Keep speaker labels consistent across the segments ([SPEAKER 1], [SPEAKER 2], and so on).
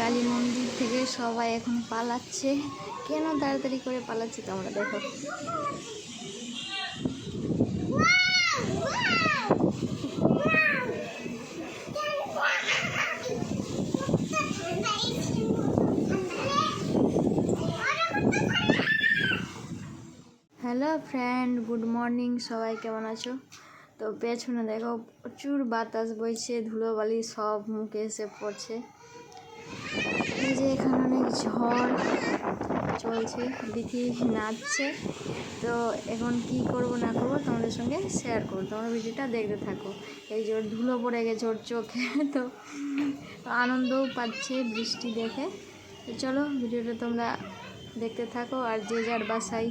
[SPEAKER 1] কালী মন্দির থেকে সবাই এখন পালাচ্ছে। কেন তাড়াতাড়ি করে পালাচ্ছে তোমরা দেখো। Hello friend, good morning. সবাই কেমন আছো? তো পেছনে দেখো প্রচুর বাতাস বইছে, ধুলোবালি সব মুখে এসে পড়ছে। এই যে এখানে অনেক ঝড় চলছে, বিথি নাচছে। তো এখন কি করব না করব তোমাদের সঙ্গে শেয়ার করবো, তোমরা ভিডিওটা দেখতে থাকো। এই যে ওর ধুলো পড়ে গেছে ওর চোখে, তো আনন্দও পাচ্ছে বৃষ্টি দেখে। তো চলো ভিডিওটা তোমরা দেখতে থাকো, আর যে যার বাসায়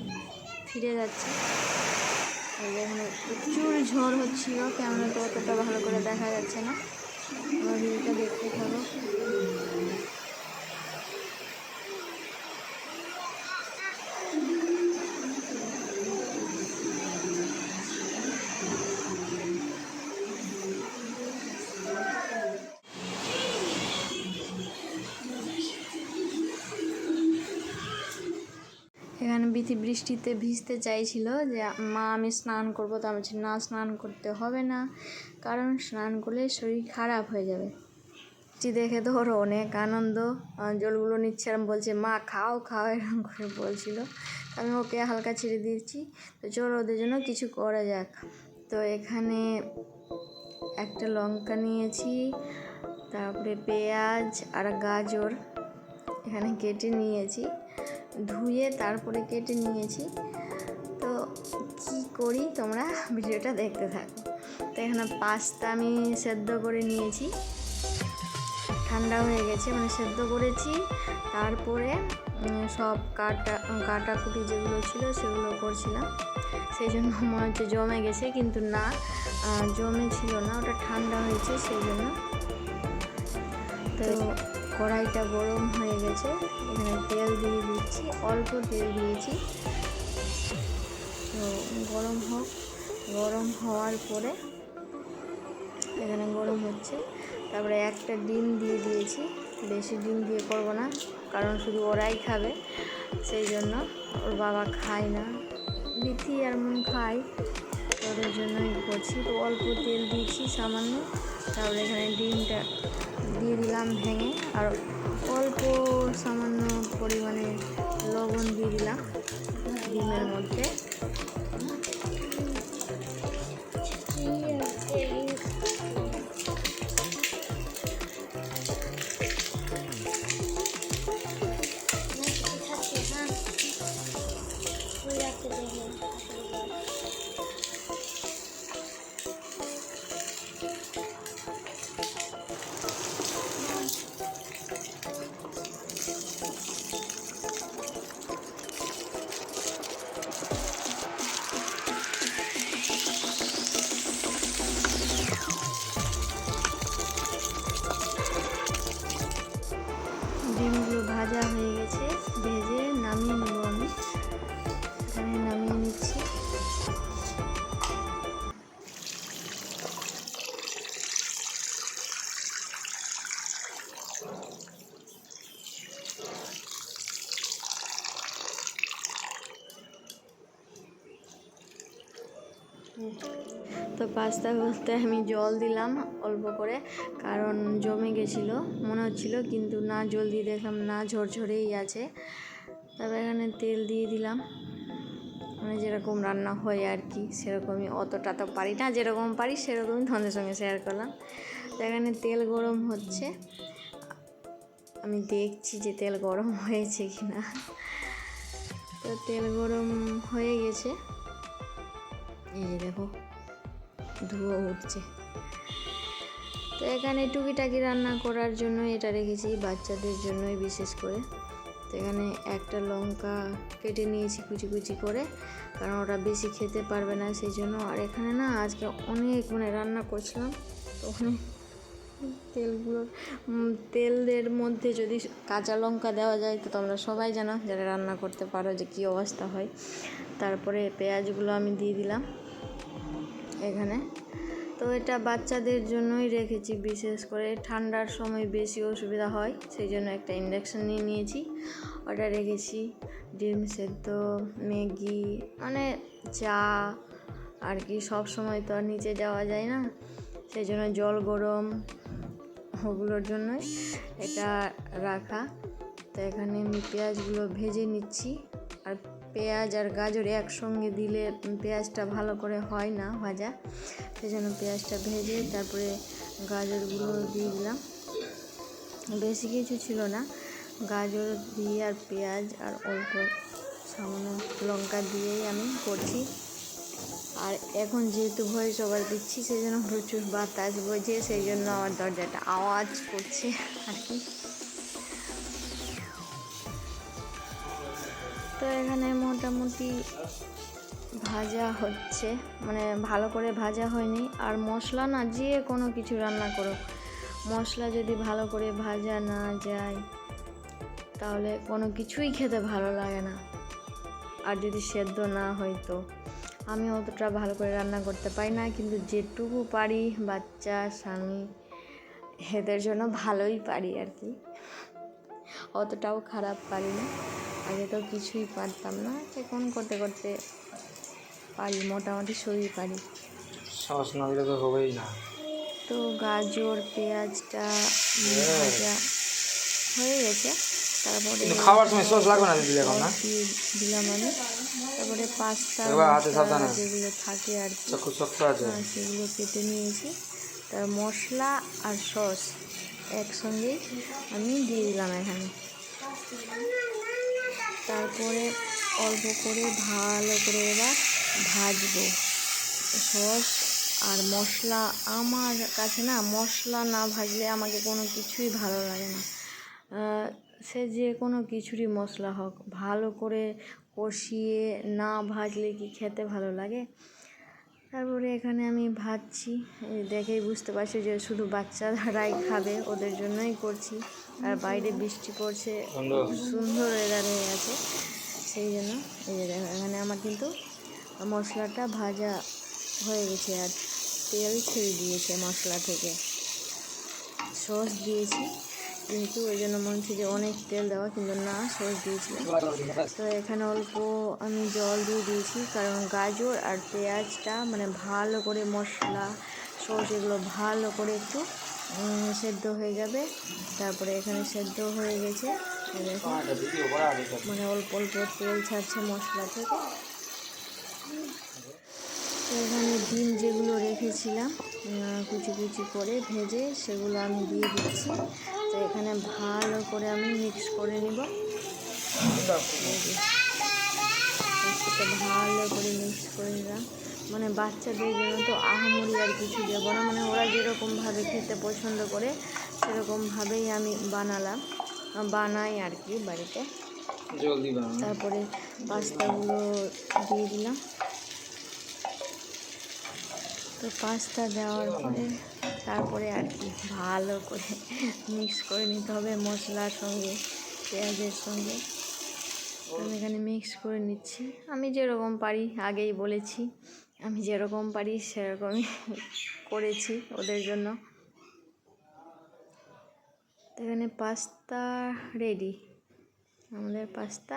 [SPEAKER 1] ফিরে যাচ্ছে। এখানে প্রচুর ঝড় হচ্ছিল, ক্যামেরা তো অতটা ভালো করে দেখা যাচ্ছে না, আমার ভিডিওটা দেখতে থাকো। এখানে বিথি বৃষ্টিতে ভিজতে চাইছিল, যে মা আমি স্নান করবো, তো আমি বলছি না, স্নান করতে হবে না, কারণ স্নান করলে শরীর খারাপ হয়ে যাবে। বৃষ্টি দেখে তো ওর অনেক আনন্দ, জলগুলো নিচ্ছে, আর বলছে মা খাও খাও এরকম করে বলছিল। আমি ওকে হালকা ছেড়ে দিয়েছি। তো চলো ওদের জন্য কিছু করা যাক। তো এখানে একটা লঙ্কা নিয়েছি, তারপরে পেঁয়াজ আর গাজর এখানে কেটে নিয়েছি, ধুয়ে তারপরে কেটে নিয়েছি। তো কি করি তোমরা ভিডিওটা দেখতে থাকো। তো এখানে পাস্তা আমি সেদ্ধ করে নিয়েছি, ঠান্ডা হয়ে গেছে, মানে সেদ্ধ করেছি। তারপরে সব কাটাকুটি যেগুলো ছিল সেগুলো করছিলাম, সেই জন্য মনে হচ্ছে জমে গেছে, কিন্তু না, জমে ছিল না, ওটা ঠান্ডা হয়েছে সেই জন্য। তো কড়াইটা গরম হয়ে গেছে, এখানে তেল দিয়ে দিচ্ছি, অল্প তেল দিয়েছি। তো গরম হোক, গরম হওয়ার পরে এখানে গরম হচ্ছে, তারপরে একটা ডিম দিয়ে দিয়েছি। বেশি ডিম দিয়ে করবো না, কারণ শুধু ওরাই খাবে, সেই জন্য। ওর বাবা খায় না, বিথি আর মন খায়, ওদের জন্যই করছি। তো অল্প তেল দিয়েছি সামান্য, তারপরে এখানে ডিমটা দিয়ে দিলাম ভেঙে, আর অল্প সামান্য পরিমাণে লবণ দিয়ে দিলাম ডিমের মধ্যে। ডিমগুলো ভাজা হয়ে গেছে, ভেজে নামিয়ে নেব আমি। এখানে নামিয়ে নিচ্ছি। তো পাস্তা বলতে আমি জল দিলাম অল্প করে, কারণ জমে গেছিলো মনে হচ্ছিল, কিন্তু না, জল দিয়ে দেখলাম না, ঝরঝরেই আছে। তারপর এখানে তেল দিয়ে দিলাম, মানে যেরকম রান্না হয় আর কি সেরকমই, অতটা তো পারি না, যেরকম পারি সেরকমই তোমাদের সঙ্গে শেয়ার করলাম। তো এখানে তেল গরম হচ্ছে, আমি দেখছি যে তেল গরম হয়েছে কি না। তো তেল গরম হয়ে গেছে, এই যে দেখো ধুয়ো উঠছে। তো এখানে টুকিটাকি রান্না করার জন্য এটা রেখেছি, বাচ্চাদের জন্যই বিশেষ করে। তো এখানে একটা লঙ্কা কেটে নিয়েছি কুচি কুচি করে, কারণ ওরা বেশি খেতে পারবে না সেই জন্য। আর এখানে না আজকে অনেক রান্না করছিলাম, তো ওখানে তেলের মধ্যে যদি কাঁচা লঙ্কা দেওয়া যায়, তো তোমরা সবাই জানো যারা রান্না করতে পারো যে কী অবস্থা হয়। তারপরে পেঁয়াজগুলো আমি দিয়ে দিলাম এখানে, তো এটা বাচ্চাদের জন্যই রেখেছি, বিশেষ করে ঠান্ডার সময় বেশি অসুবিধা হয়, সেই জন্য একটা ইন্ডাকশান নিয়ে নিয়েছি, ওটা রেখেছি। ডিম সেদ্ধ, ম্যাগি, মানে চা আর কি, সব সময় তো আর নিচে যাওয়া যায় না, সেই জন্য জল গরম ওগুলোর জন্যই এটা রাখা। তো এখানে আমি পেঁয়াজগুলো ভেজে নিচ্ছি, আর পেঁয়াজ আর গাজর একসঙ্গে দিলে পেঁয়াজটা ভালো করে হয় না ভাজা, সেই জন্য পেঁয়াজটা ভেজে তারপরে গাজরগুলো দিয়ে দিলাম। বেশি কিছু ছিল না, গাজর দিয়ে আর পেঁয়াজ আর অল্প সামান্য লঙ্কা দিয়েই আমি করছি। আর এখন যেহেতু ভয়েস ওভার দিচ্ছি, সেই জন্য প্রচুর বাতাস বইছে, সেই জন্য আমার দরজাটা আওয়াজ করছে আর কি। তো এখানে মোটামুটি ভাজা হচ্ছে, মানে ভালো করে ভাজা হয়নি। আর মশলা না, যে কোনো কিছু রান্না করো, মশলা যদি ভালো করে ভাজা না যায় তাহলে কোনো কিছুই খেতে ভালো লাগে না। আর যদি সেদ্ধ না হয় তো, আমি অতটা ভালো করে রান্না করতে পারি না, কিন্তু যেটুকু পারি বাচ্চা, স্বামী, এদের জন্য ভালোই পারি আর কি, অতটাও খারাপ পারি না। আগে তো কিছুই পারতাম না, এখন করতে করতে পারি, মোটামুটি সবই পারি।
[SPEAKER 2] সস না দিলে তো হবেই না।
[SPEAKER 1] তো গাজর পেঁয়াজটা ভাজা হয়ে গেছে, তারপরে
[SPEAKER 2] খাওয়ার সময় সস লাগবে না দিলে এখন না,
[SPEAKER 1] দিলাম আমি। তারপরে পাস্তা যেগুলো থাকে আর কি, সেগুলো কেটে নিয়েছি। তার মশলা আর সস একসঙ্গেই আমি দিয়ে দিলাম এখানে। তারপরে অল্প করে ভালো করে এবার ভাজবো সস আর মশলা। আমার কাছে না মশলা না ভাজলে আমাকে কোনো কিছুই ভালো লাগে না, সে যে কোনো কিছুরই মশলা হোক, ভালো করে কষিয়ে না ভাজলে কি খেতে ভালো লাগে। তারপরে এখানে আমি ভাজছি, দেখেই বুঝতে পারছি যে শুধু বাচ্চারাই খাবে, ওদের জন্যই করছি। আর বাইরে বৃষ্টি পড়ছে, সুন্দর ওয়েদার হয়ে আছে, সেই জন্য এই যে দেখো এখানে আমার কিন্তু মশলাটা ভাজা হয়ে গেছে, আর তেল ছেড়ে দিয়েছে মশলা থেকে। সস দিয়েছি যেহেতু, ওই জন্য মনে হচ্ছে যে অনেক তেল দেওয়া, কিন্তু না, সস দিয়েছি। তো এখানে অল্প আমি জল দিয়ে দিয়েছি, কারণ গাজর আর পেঁয়াজটা মানে ভালো করে মশলা সস এগুলো ভালো করে একটু সেদ্ধ হয়ে যাবে। তারপরে এখানে সেদ্ধ হয়ে গেছে, মানে অল্প অল্প তেল ছাড়ছে মশলা থেকে। তো এখানে ডিম যেগুলো রেখেছিলাম কুচি কুচি করে ভেজে, সেগুলো আমি দিয়ে দিচ্ছি। তো এখানে ভালো করে আমি মিক্স করে নিব, ভালো করে মিক্স করে নিলাম। মানে বাচ্চাদের জন্য তো আহামরি আর কিছু দেবো না, মানে ওরা যেরকমভাবে খেতে পছন্দ করে সেরকমভাবেই আমি বানাই আর কি বাড়িতে। তারপরে পাস্তাগুলো দিয়ে দিলাম। তো পাস্তা দেওয়ার পরে তারপরে আর কি ভালো করে মিক্স করে নিতে হবে মশলার সঙ্গে, পেঁয়াজের সঙ্গে। আমি এখানে মিক্স করে নিচ্ছি, আমি যেরকম পারি, আগেই বলেছি আমি যেরকম পারি সেরকমই করেছি ওদের জন্য। তো এখানে পাস্তা রেডি, আমাদের পাস্তা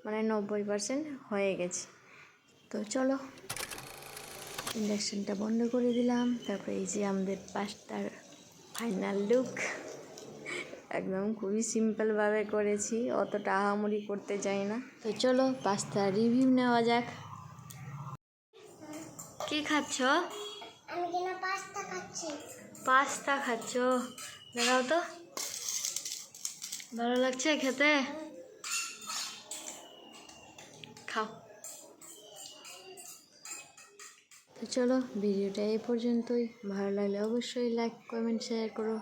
[SPEAKER 1] মানে 90% হয়ে গেছে। তো চলো ইন্ডাকশানটা বন্ধ করে দিলাম। তারপরে এই যে আমাদের পাস্তার ফাইনাল লুক, একদম খুবই সিম্পলভাবে করেছি, অতটা আহামরি করতে চাই না। তো চলো পাস্তার রিভিউ নেওয়া যাক। কি খাচ্ছ?
[SPEAKER 3] আমি কিনা পাস্তা খাচ্ছি।
[SPEAKER 1] পাস্তা খাচ্ছ? দেখাও তো, ভালো লাগছে খেতে? খাও। তো চলো ভিডিওটা এই পর্যন্তই, ভালো লাগলে অবশ্যই লাইক কমেন্ট শেয়ার করো।